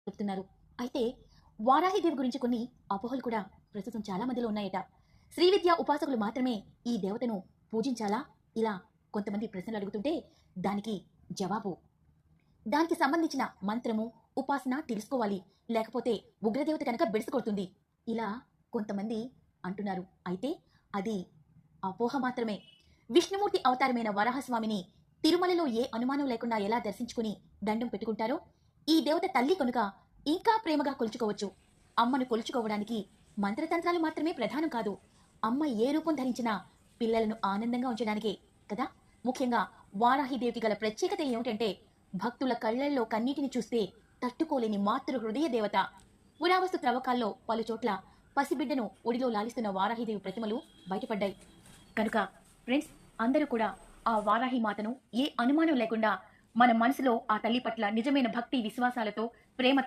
చెప్తున్నారు. అయితే వారాహిదేవి గురించి కొన్ని అపోహలు కూడా ప్రస్తుతం చాలా మందిలో ఉన్నాయట. శ్రీవిద్యా ఉపాసకులు మాత్రమే ఈ దేవతను పూజించాలా? ఇలా కొంతమంది ప్రశ్నలు అడుగుతుంటే దానికి జవాబు, దానికి సంబంధించిన మంత్రము, ఉపాసన తెలుసుకోవాలి. లేకపోతే ఉగ్రదేవత కనుక బెడిసి కొడుతుంది. ఇలా కొంతమంది అంటున్నారు. అయితే అది అపోహ మాత్రమే. విష్ణుమూర్తి అవతారమైన వరాహస్వామిని తిరుమలలో ఏ అనుమానం లేకుండా ఎలా దర్శించుకుని దండం పెట్టుకుంటారో ఈ దేవత తల్లి కనుక ఇంకా ప్రేమగా కొలుచుకోవచ్చు. అమ్మను కొలుచుకోవడానికి మంత్రతంత్రాలు మాత్రమే ప్రధానం కాదు. అమ్మ ఏ రూపం ధరించినా పిల్లలను ఆనందంగా ఉంచడానికే కదా. ముఖ్యంగా వారాహిదేవికి గల ప్రత్యేకత ఏమిటంటే భక్తుల కళ్లల్లో కన్నీటిని చూస్తే తట్టుకోలేని మాతృ హృదయ దేవత. పురావస్తు త్రవ్వకాల్లో పలు చోట్ల పసిబిడ్డను ఒడిలో లాలిస్తున్న వారాహిదేవి ప్రతిమలు బయటపడ్డాయి. కనుక ఫ్రెండ్స్, అందరూ కూడా ఆ వారాహి మాతను ఏ అనుమానం లేకుండా మన మనసులో ఆ తల్లి పట్ల నిజమైన భక్తి విశ్వాసాలతో, ప్రేమతో